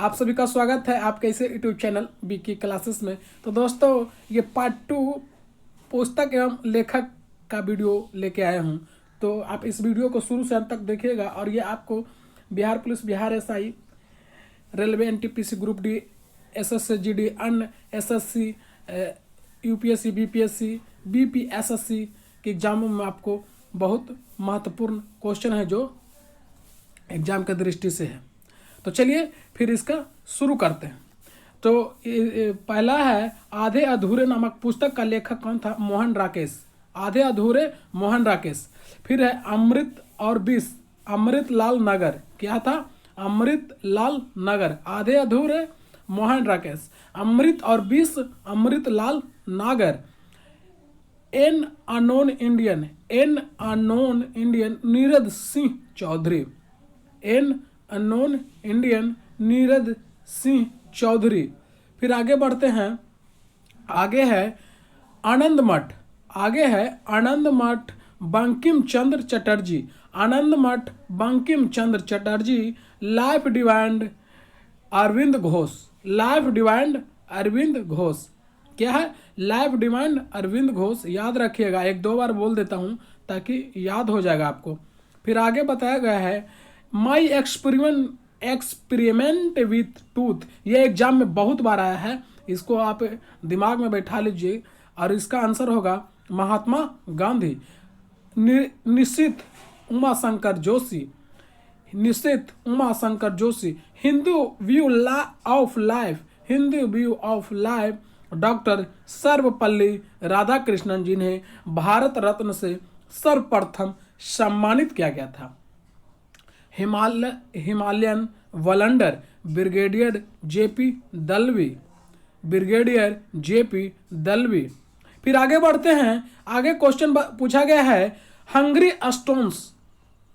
आप सभी का स्वागत है आपके इसे यूट्यूब चैनल बीके क्लासेस में। तो दोस्तों, ये पार्ट 2 पुस्तक एवं लेखक का वीडियो लेके आया हूँ। तो आप इस वीडियो को शुरू से अंत तक देखिएगा और ये आपको Bihar police, Bihar SI, railway, NTPC, group D, SSC, GD, अन्य एसएससी, यूपीएससी, बीपीएससी, बीपीएसएससी के एग्जामों में आपको बहुत महत्वपूर्ण क्वेश्चन है जो एग्जाम की दृष्टि से है। तो चलिए फिर इसका शुरू करते हैं। तो पहला है आधे अधूरे नामक पुस्तक का लेखक कौन था? मोहन राकेश। आधे अधूरे मोहन राकेश। फिर है अमृत और विष, अमृत लाल नगर। क्या था? अमृत लाल नगर। आधे अधूरे मोहन राकेश। अमृत और विष, Amrit Lal Nagar. An unknown Indian, an unknown Indian, Nirad Singh Chaudhuri. An unknown Indian, Nirad Singh Chaudhuri. फिर आगे बढ़ते हैं। आगे है आनंद मठ। आगे है आनंद Math, Bankim Chandra Chatterjee. Anand Math, Bankim Chandra Chatterjee. Life divine Arvind Ghosh. Life divine Arvind Ghosh. क्या है? Life divine Arvind Ghosh. याद रखिएगा, एक दो बार बोल देता हूँ ताकि याद हो जाएगा आपको। फिर आगे बताया गया है माई एक्सपेरिमेंट विथ टूथ। ये एग्जाम में बहुत बार आया है, इसको आप दिमाग में बैठा लीजिए और इसका आंसर होगा महात्मा गांधी। निश्चित Umashankar Joshi. Nishith Umashankar Joshi. Hindu view of life, Hindu view of life, doctor Sarvepalli Radhakrishnan, जिन्हें भारत रत्न से सर्वप्रथम सम्मानित किया गया था। Himalayan blunder, brigadier JP Dalvi. Brigadier JP Dalvi. फिर आगे बढ़ते हैं। आगे क्वेश्चन पूछा गया है हंगरी स्टोन्स।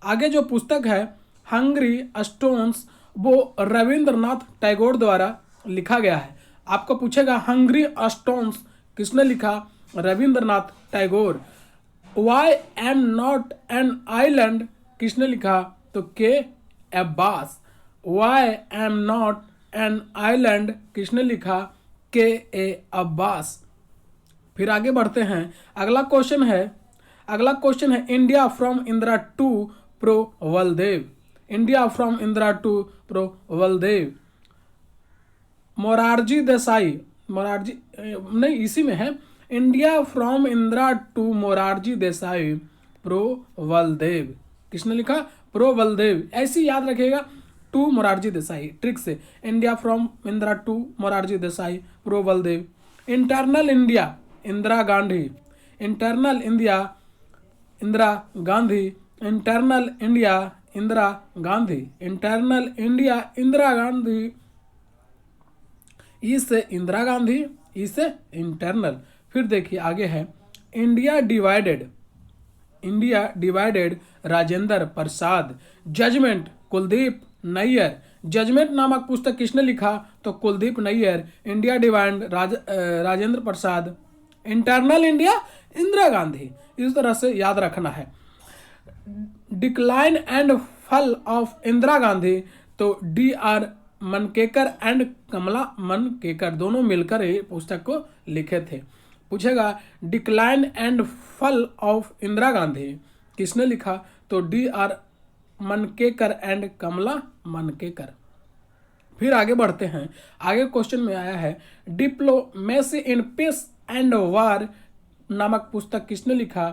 आगे जो पुस्तक है हंगरी स्टोन्स, वो रविंद्रनाथ टैगोर द्वारा लिखा गया है। आपको पूछेगा हंगरी स्टोन्स किसने लिखा? Rabindranath Tagore. Why am not an island किसने लिखा? तो K Abbas. Why am not an island किसने लिखा? के ए अब्बास। फिर आगे बढ़ते हैं। अगला क्वेश्चन है India from Indira to pro Baldev. India from Indira to pro Baldev. Morarji Desai, Morarji नहीं, इसी में है। India from Indira to Morarji Desai pro Baldev. किसने लिखा? प्रो बलदेव। ऐसी याद रखिएगा, टू मोरारजी देसाई, ट्रिक से। India from Indira to Morarji Desai pro Baldev. Internal India Indira Gandhi. Internal India Indira Gandhi. Internal India Indira Gandhi. Internal India Indira Gandhi. ई से इंदिरा गांधी, ई से इंटरनल। फिर देखिए आगे है India divided. India divided Rajendra Prasad. Judgement Kuldip Nayar. Judgement नामक पुस्तक किसने लिखा? तो Kuldip Nayar. India divide Rajendra Prasad. Internal India Indira Gandhi. इस तरह से याद रखना है। Decline and fall of Indira Gandhi, तो D R Mankekar and Kamala Mankekar दोनों मिलकर ये पुस्तक को लिखे थे। पूछेगा decline and fall of Indira Gandhi किसने लिखा? तो D R Mankekar and Kamala मनकेकर। फिर आगे बढ़ते हैं। आगे क्वेश्चन में आया है डिप्लोमेसी इन पीस एंड वार नामक पुस्तक किसने लिखा?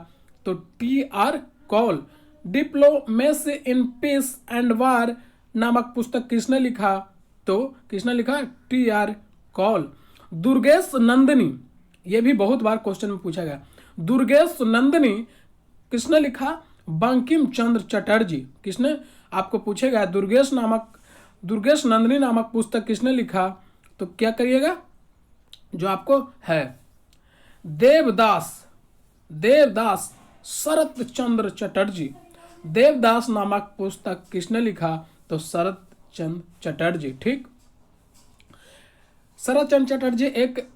तो T R call. Diplomacy in peace and वार नामक पुस्तक किसने लिखा? तो किसने लिखा? T R call. Durgesh Nandini, ये भी बहुत बार क्वेश्चन में पूछा गया। दुर्गेश नंदिनी किसने लिखा? बंकिम चंद्र चटर्जी। किसने? आपको पूछेगा दुर्गेश नंदिनी नामक पुस्तक किसने लिखा? तो क्या करिएगा जो आपको है? देवदास शरत चंद्र चटर्जी। देवदास नामक पुस्तक किसने लिखा? तो शरत चंद्र चटर्जी। ठीक। शरत चंद्र चटर्जी एक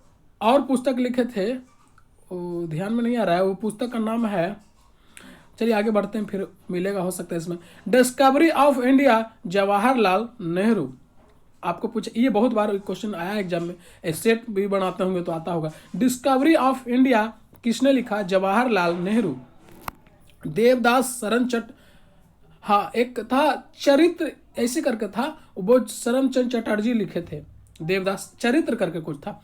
और पुस्तक लिखे थे, वो ध्यान में नहीं आ रहा है, वो पुस्तक का नाम है, चलिए आगे बढ़ते हैं, फिर मिलेगा हो सकता है इसमें। Discovery of India Jawaharlal Nehru. आपको पूछे, ये बहुत बार क्वेश्चन आया एग्जाम में, सेट भी बनाते होंगे तो आता होगा। डिस्कवरी ऑफ इंडिया किसने लिखा? जवाहरलाल नेहरू। देवदास शरणचट, हाँ एक था चरित्र ऐसे करके था, वो शरणचंद चटर्जी लिखे थे। देवदास चरित्र करके कुछ था।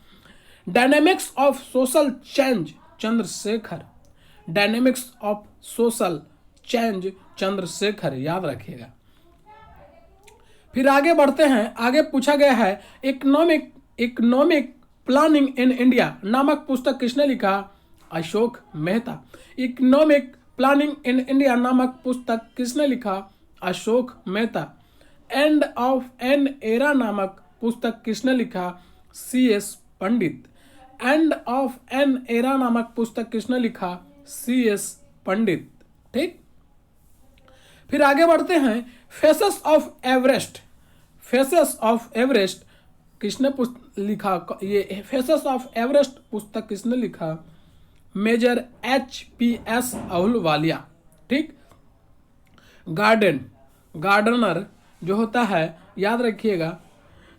Dynamics of social change Chandrashekhar. Dynamics of social change Chandrashekhar, याद रखिएगा। फिर आगे बढ़ते हैं, आगे पूछा गया है इकोनॉमिक प्लानिंग इन इंडिया नामक पुस्तक किसने लिखा? Ashok Mehta. Economic planning in India नामक पुस्तक किसने लिखा? Ashok Mehta. End of an era नामक पुस्तक किसने लिखा? CS Pandit. End of an era नामक पुस्तक किसने लिखा? CS पंडित। ठीक, फिर आगे बढ़ते हैं। Faces of Everest, faces of Everest किसने लिखा? ये फेसेस ऑफ एवरेस्ट पुस्तक किसने लिखा? Major HPS Ahluwalia. ठीक, गार्डनर जो होता है, याद रखिएगा,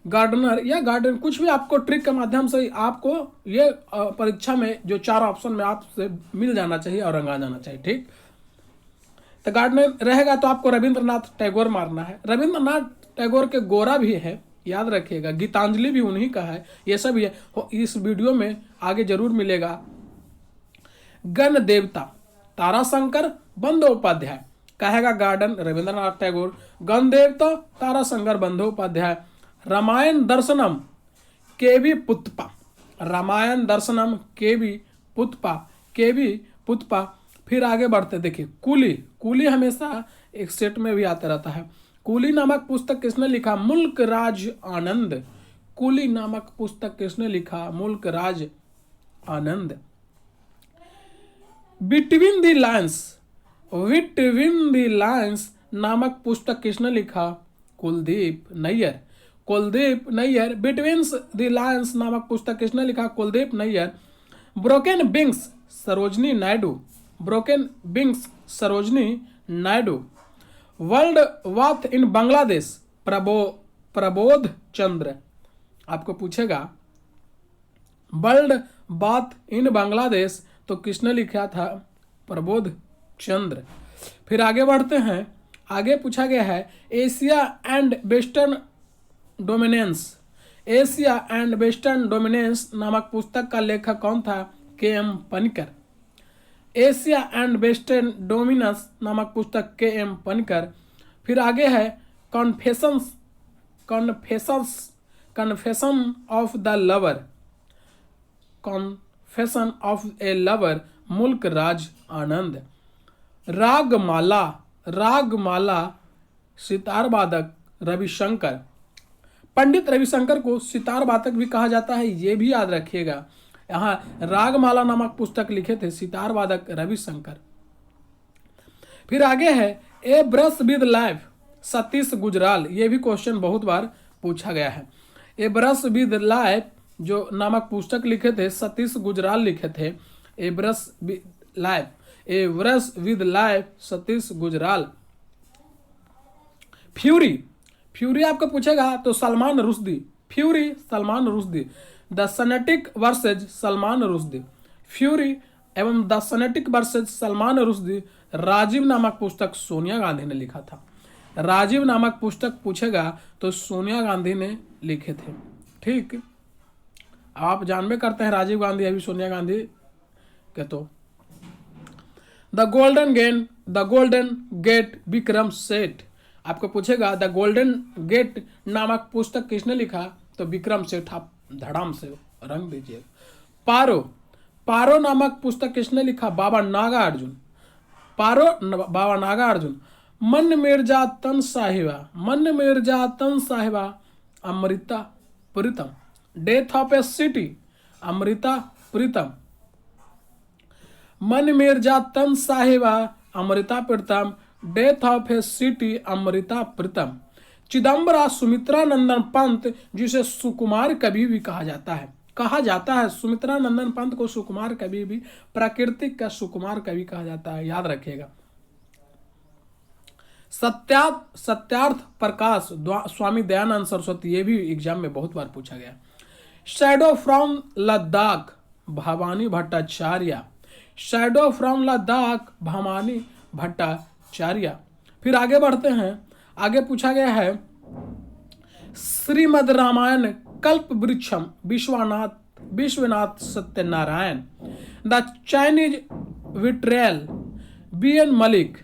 गार्डनर या गार्डन, कुछ भी आपको ट्रिक के माध्यम से आपको ये परीक्षा में जो 4 ऑप्शन में आपसे मिल जाना चाहिए और रंगा जाना चाहिए। ठीक, तो गार्डनर रहेगा तो आपको रविंद्रनाथ टैगोर मारना है। रविंद्रनाथ टैगोर के गोरा भी है, याद रखिएगा। गीतांजलि भी उन्हीं का है, ये सब है। इस वीडियो में आगे जरूर मिलेगा। गण देवता ताराशंकर बंदोपाध्याय, कहेगा गार्डन रविंद्रनाथ टैगोर, गण देवता ताराशंकर बंदोपाध्याय। रामायण दर्शनम KV पुष्पा, रामायण दर्शनम KV पुष्पा। फिर आगे बढ़ते, देखिए कूली हमेशा एक सेट में भी आता रहता है। कूली नामक पुस्तक किसने लिखा? मुल्क राज आनंद। कूली नामक पुस्तक किसने लिखा? Mulk Raj Anand. Between the lines नामक पुस्तक किसने लिखा? Kuldip Nayar. Between the lines नामक पुस्तक किसने लिखा? Kuldip Nayar. Broken wings Sarojini Naidu. World wrath in Bangladesh Prabodh चंद्र। आपको पूछेगा वर्ल्ड बाथ इन बांग्लादेश तो किसने लिखा था? प्रबोध चंद्र। फिर आगे बढ़ते हैं, आगे पूछा गया है एशिया एंड वेस्टर्न डोमिनेंस नामक पुस्तक का लेखक कौन था? KM Panikkar. Asia and western dominance नामक पुस्तक KM पनिकर। फिर आगे है कन्फेशन ऑफ ए लवर मुल्क राज आनंद। रागमाला सितार वादक रविशंकर। पंडित रविशंकर को सितार वादक भी कहा जाता है, ये भी याद रखिएगा। यहाँ रागमाला नामक पुस्तक लिखे थे सितार वादक रविशंकर। फिर आगे है a brush with life Satish Gujral, ये भी क्वेश्चन बहुत बार पूछा गया है। ए ब्रश विद लाइफ जो नामक पुस्तक लिखे थे सतीश गुजराल लिखे थे। A brush with life Satish Gujral. Fury आपको पूछेगा तो Salman Rushdie. The satanic verses Salman Rushdie. Fury एवं the satanic verses Salman Rushdie Rajiv नामक पुस्तक सोनिया गांधी ने लिखा था। राजीव नामक पुस्तक पूछेगा तो सोनिया गांधी ने लिखे थे। ठीक, आप जानबे करते हैं राजीव गांधी अभी सोनिया गांधी के। तो the golden gate Vikram Seth. आपको पूछेगा द गोल्डन गेट नामक पुस्तक किसने लिखा? तो विक्रम सेठ। आप धड़ाम से रंग दीजिए। पारो नामक पुस्तक किसने लिखा? बाबा नागा अर्जुन। मन Mirza Tan Sahiba Amrita Pritam. Death of a city Amrita Pritam. Man Mirza Tan Sahiba Amrita Pritam. Death of a city Amrita Pritam. Chidambara Sumitra Nandan Pant जिसे सुकुमार कवि भी कहा जाता है। सुमित्रा नंदन पंत को सुकुमार कवि भी, प्राकृतिक का सुकुमार कवि कहा जाता है, याद रखिएगा। सत्यार्थ प्रकाश स्वामी दयानंद सरस्वती, ये भी एग्जाम में बहुत बार पूछा गया। Shadow from Ladakh Bhavani Bhattacharya, shadow from Ladakh Bhavani Bhattacharya. फिर आगे बढ़ते हैं, आगे पूछा गया है Shrimad Ramayana Kalpa Vriksham Vishwanath Satyanarayana, the Chinese betrayal B N. Mallik,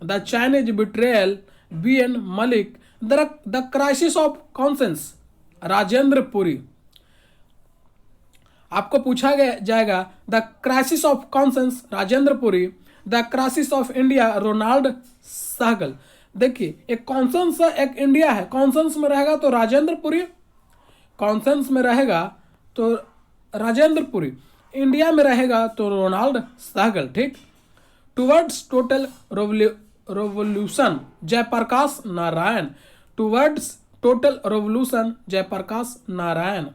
the Chinese betrayal B N. Mallik, the crisis of conscience Rajendra Puri. आपको पूछा जाएगा the crisis of conscience Rajendra Puri, the crisis of India Ronald Segal. देखिए एक कॉन्सेंस है एक इंडिया है, कॉन्सेंस में रहेगा तो राजेंद्र पुरी, कॉन्सेंस में रहेगा तो राजेंद्र पुरी, इंडिया में रहेगा तो रोनाल्ड सहगल। ठीक। Towards total revolution Jayaprakash Narayan, towards total revolution Jayaprakash Narayan.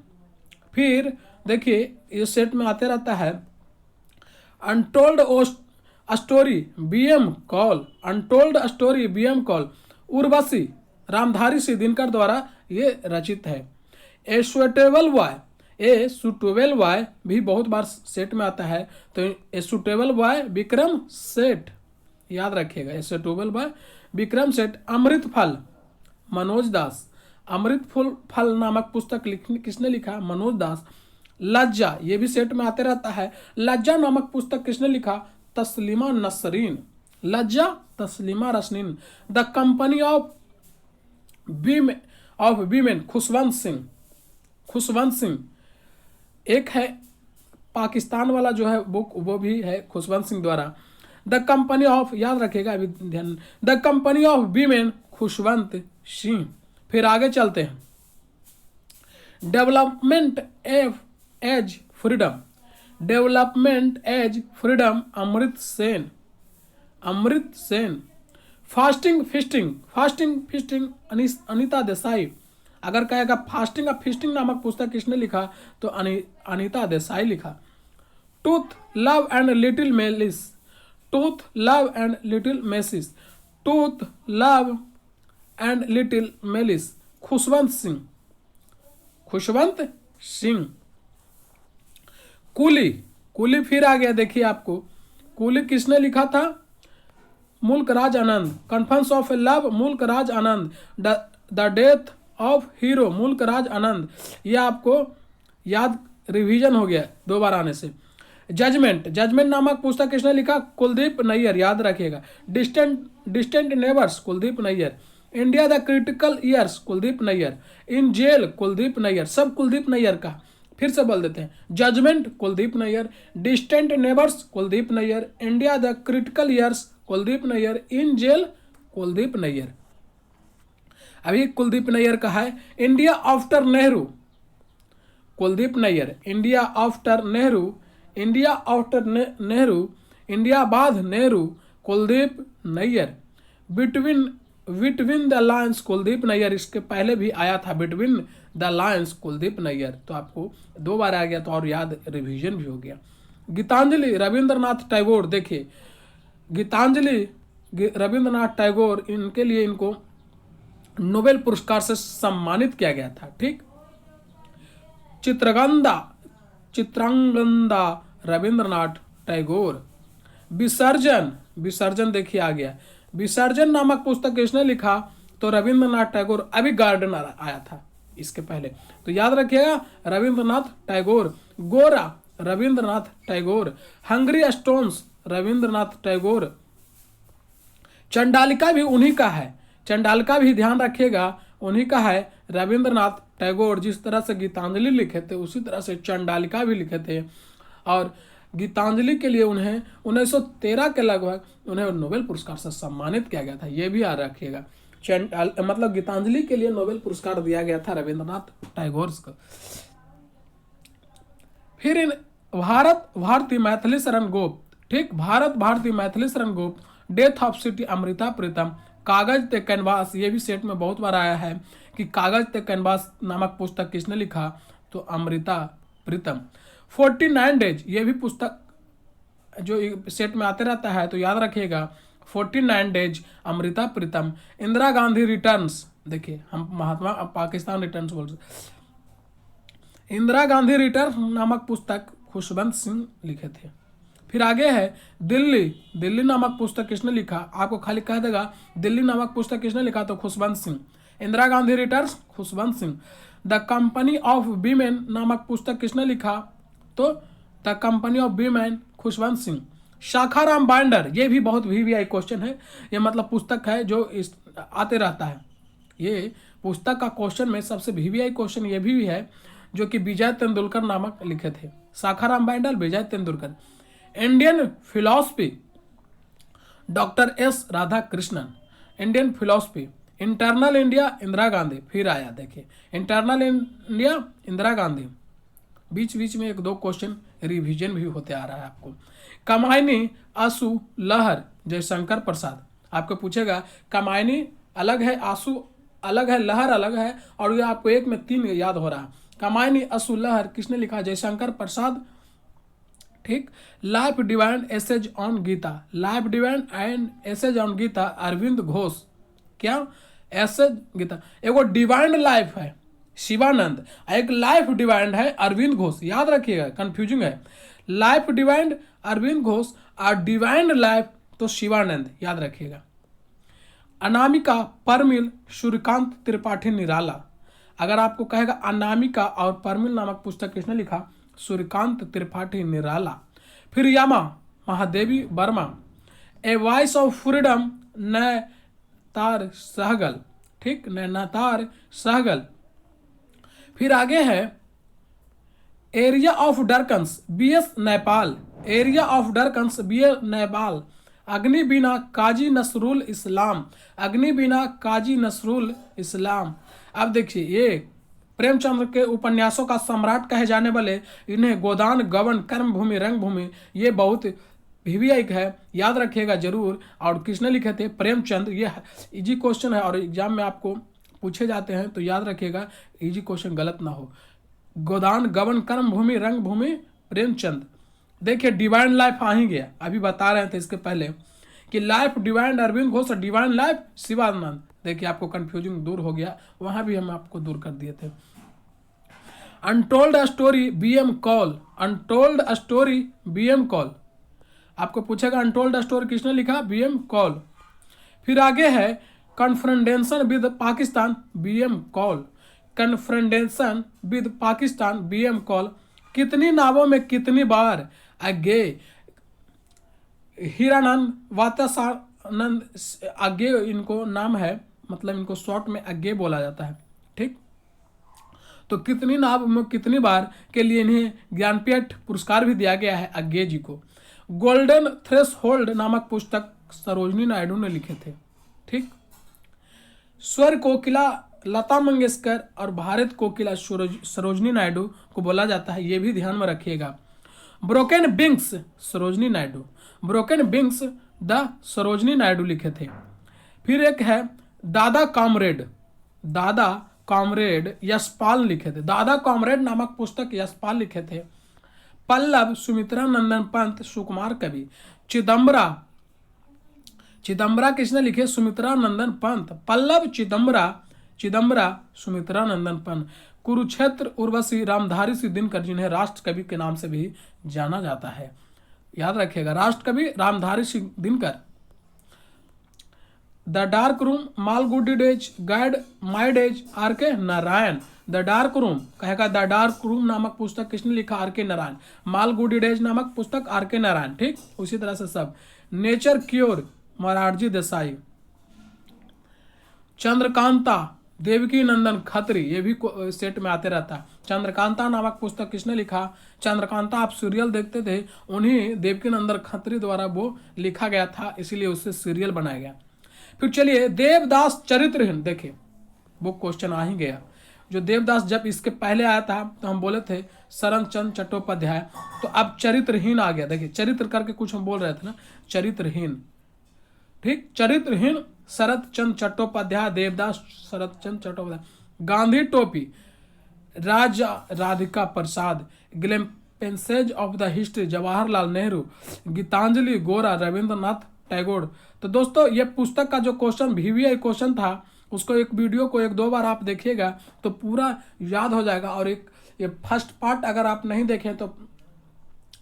फिर देखिए इस सेट में आते रहता है untold story BM. Kaul, untold story BM. Kaul, Urvashi Ramdhari Singh Dinkar द्वारा ये रचित है। A suitable boy, a suitable boy भी बहुत बार सेट में आता है, तो ए सुटेबल बॉय विक्रम सेठ, याद रखिएगा ए सुटेबल बॉय विक्रम सेठ। अमृत फल मनोज दास, अमृत फल नामक पुस्तक किसने लिखा? मनोज दास। लज्जा ये भी सेट में आते रहता है, लज्जा नामक पुस्तक किसने लिखा? Taslima Nasreen, Lajja Taslima Nasreen. The company of women Khushwant Singh, Khushwant Singh. एक है पाकिस्तान वाला जो है बुक, वो भी है खुशवंत सिंह द्वारा। द कंपनी ऑफ, याद रखिएगा अभी ध्यान, the company of women Khushwant Singh. फिर आगे चलते हैं, development as freedom, development as freedom Amrit Sen, Amrit Sen. Fasting feasting, fasting feasting Anita Desai. अगर कहेगा फास्टिंग और फिस्टिंग नामक पुस्तक किसने लिखा? तो अनीता देसाई लिखा। Tooth love and little malice, tooth love and little मेसिस, tooth love and little malice Khushwant Singh, Khushwant Singh. कुली, कुली फिर आ गया, देखिए आपको कुली किसने लिखा था? मुल्क राज आनंद। कन्फेंस ऑफ ए लव मुल्क राज आनंद। द डेथ ऑफ हीरो मुल्क राज आनंद। यह आपको याद, रिवीजन हो गया दो बार आने से। जजमेंट, जजमेंट नामक पुस्तक किसने लिखा? कुलदीप नैयर, याद रखिएगा। Distant neighbours Kuldip Nayar. India the critical years Kuldip Nayar. In jail Kuldip Nayar, सब कुलदीप नैयर का। फिर से बोल देते हैं, judgement Kuldip Nayar, distant neighbours Kuldip Nayar, India the critical years Kuldip Nayar, in jail Kuldip Nayar. अभी कुलदीप नैयर का है India after Nehru, Kuldip Nayar. India after Nehru, India after Nehru, India बाद Nehru Kuldip Nayar. Between the lines Kuldip Nayyar, इसके पहले भी आया था between the lines Kuldip Nayar, तो आपको दो बार आ गया तो और याद, रिवीजन भी हो गया। गीतांजलि रविंद्रनाथ टैगोर, देखिए गीतांजलि रविंद्रनाथ टैगोर, इनके लिए इनको नोबेल पुरस्कार से सम्मानित किया गया था। ठीक। चित्रांगदा रविंद्रनाथ टैगोर। विसर्जन, विसर्जन देखिए आ गया। विसर्जन नामक पुस्तक किसने लिखा? तो रविंद्रनाथ टैगोर। अभी गार्डनर आया था इसके पहले, तो याद रखिएगा रविंद्रनाथ टैगोर। गोरा रविंद्रनाथ टैगोर। Hungry stones Rabindranath Tagore. चंडालिका भी उन्हीं का है, चंडालिका भी ध्यान रखिएगा उन्हीं का है, रविंद्रनाथ टैगोर। जिस तरह से गीतांजलि लिखे थे उसी तरह से चंडालिका भी लिखे थे, और गीतांजलि के लिए उन्हें 1913 के लगभग उन्हें नोबेल पुरस्कार से सम्मानित किया गया था, ये भी याद रखिएगा। मतलब गीतांजलि के लिए नोबेल पुरस्कार दिया गया था रविंद्रनाथ टैगोर को। फिर इन भारती मैथिली शरण गोप। ठीक, भारत भारती मैथिली शरण गोप। डेथ ऑफ सिटी अमृता प्रीतम। कागज ते कैनवास, ये भी सेट में बहुत बार आया है कि कागज ते कैनवास नामक पुस्तक किसने लिखा? तो अमृता प्रीतम। 49 डेज, ये भी पुस्तक जो सेट में आते रहता है, तो याद रखिएगा 49 डेज, अमृता प्रीतम, इंदिरा गांधी रिटर्न्स, देखिए हम महात्मा अब पाकिस्तान रिटर्न्स बोल रहे, इंदिरा गांधी रिटर्न नामक पुस्तक खुशवंत सिंह लिखे थे। फिर आगे है दिल्ली, दिल्ली नामक पुस्तक किसने लिखा, आपको खाली कह देगा दिल्ली नामक पुस्तक किसने लिखा, तो Khushwant Singh. Indira Gandhi returns, Khushwant Singh. The company of women नामक पुस्तक किसने लिखा, तो the company of women, Khushwant Singh. Sakharam binder, ये भी बहुत वीवीआई क्वेश्चन है, ये मतलब पुस्तक है जो आते रहता है, ये पुस्तक का क्वेश्चन में सबसे वीवीआई क्वेश्चन ये भी है, जो कि विजय तेंदुलकर नामक लिखे थे। Sakharam binder, Vijay Tendulkar. Indian philosophy, doctor S Radhakrishnan. Indian philosophy, internal India, Indira Gandhi. फिर आया देखिए इंटरनल इंडिया, इंदिरा गांधी। बीच बीच में एक दो क्वेश्चन रिवीजन भी होते आ रहा है आपको। कमायनी, आंसू, लहर, जयशंकर प्रसाद। आपको पूछेगा कमायनी अलग है, आंसू अलग है, लहर अलग है, और ये आपको एक में तीन याद हो रहा है। कमायनी, आंसू, लहर किसने लिखा, जयशंकर प्रसाद। ठीक। Life divine essays on Gita, life divine and essays on Gita, Arvind Ghosh. क्या, एसेज गीता, एगो डिवाइंड लाइफ है शिवानंद, एक लाइफ डिवाइंड है अरविंद घोष, याद रखिएगा कंफ्यूजिंग है। लाइफ डिवाइंड अरविंद घोष और डिवाइंड लाइफ तो शिवानंद, याद रखिएगा। अनामिका, परमिल, सूर्यकांत त्रिपाठी निराला। अगर आपको कहेगा अनामिका और परमिल नामक पुस्तक किसने लिखा, सूर्यकांत त्रिपाठी निराला। फिर Yama, Mahadevi Verma. A voice of freedom, Nayantara Sahgal. ठीक, नैनातार सहगल। फिर आगे है area of darkness, B S. Naipaul. Area of darkness, B S. Naipaul. Agnibina, Kazi Nazrul Islam. Agnibina, Kazi Nazrul Islam. अब देखिए ये प्रेमचंद्र के उपन्यासों का सम्राट कहे जाने वाले इन्हें गोदान, गवन, कर्मभूमि, रंगभूमि, ये बहुत वीवीआई है, याद रखिएगा जरूर। और किसने लिखे थे, प्रेमचंद। ये इजी क्वेश्चन है और एग्जाम में आपको पूछे जाते हैं, तो याद रखिएगा इजी क्वेश्चन गलत ना हो। गोदान, गवन, कर्मभूमि, रंगभूमि, प्रेमचंद। देखिए डिवाइन लाइफ आ ही गया, अभी बता रहे थे इसके पहले कि लाइफ डिवाइन अरविंद घोष और डिवाइन लाइफ शिवानंद। देखिए आपको कंफ्यूजिंग दूर हो गया, वहां भी हम आपको दूर कर दिए थे। Untold story, BM. Kaul. Untold story, BM. Call. आपको पूछेगा अनटोल्ड स्टोरी किसने लिखा, बी.एम. कॉल। फिर आगे है confrontation with Pakistan, BM. Call. Confrontation with Pakistan, BM. Call. कितनी नावों में कितनी बार, अगे। हीरानंद वात्सानंद, अगे इनको नाम है, मतलब इनको शॉर्ट में अगे बोला जाता है। ठीक, तो कितनी नाव में कितनी बार के लिए इन्हें ज्ञानपीठ पुरस्कार भी दिया गया है अगे जी को। गोल्डन थ्रेशोल्ड नामक पुस्तक सरोजनी नायडू ने लिखे थे। ठीक, स्वर कोकिला लता मंगेशकर और भारत कोकिला सरोजनी नायडू को बोला जाता है, ये भी ध्यान में रखिएगा। Broken wings, Sarojini Naidu. Broken wings the Sarojini Naidu लिखे थे। फिर एक है दादा कॉमरेड, दादा कॉमरेड यशपाल लिखे थे। दादा कॉमरेड नामक पुस्तक यशपाल लिखे थे। पल्लव, सुमित्रा नंदन पंत, सुकुमार कवि। चिदम्बरा, चिदम्बरा किसने लिखे, सुमित्रा नंदन पंत। पल्लव, चिदम्बरा, सुमित्रा नंदन पंत। कुरुक्षेत्र, उर्वशी, रामधारी सिंह दिनकर, जिन्हें राष्ट्र कवि के नाम से भी जाना जाता है, याद रखिएगा, राष्ट्र कवि Ramdhari Singh Dinkar. The dark room, Malgudi days, guide my days, R K Narayan. The dark room कहेगा द डार्क रूम नामक पुस्तक किसने लिखा, are K Narayan. Malgudi days नामक पुस्तक आर के नारायण। ठीक, उसी तरह से सब। Nature cure, Morarji Desai. चंद्रकांता, देवकी नंदन खत्री, ये भी सेट में आते रहता है। चंद्रकांता नामक पुस्तक किसने लिखा, चंद्रकांता आप सीरियल देखते थे, उन्हीं देवकी नंदन खत्री द्वारा वो लिखा गया था, इसीलिए उससे सीरियल बनाया गया। फिर चलिए देवदास चरित्रहीन, देखिए वो क्वेश्चन आ ही गया। जो देवदास जब इसके पहले आया था तो हम बोले थे शरण चंद्र चट्टोपाध्याय, तो अब चरित्रहीन आ गया। देखिए चरित्र करके कुछ हम बोल रहे थे ना, चरित्रहीन। ठीक, चरित्रहीन शरत चंद्र चट्टोपाध्याय, देवदास शरत चंद्र Chattopadhyay. Gandhi Topi, Raja Radhika Prasad. Glimpses of the history, Jawaharlal Nehru. Gitanjali Gora, Rabindranath Tagore. तो दोस्तों ये पुस्तक का जो क्वेश्चन VVI क्वेश्चन था, उसको एक वीडियो को 1-2 बार आप देखिएगा तो पूरा याद हो जाएगा। और एक ये फर्स्ट पार्ट अगर आप नहीं देखें तो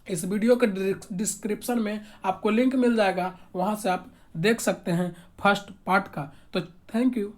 इस वीडियो के डिस्क्रिप्शन में आपको लिंक मिल जाएगा, वहाँ से आप देख सकते हैं फर्स्ट पार्ट का। तो थैंक यू।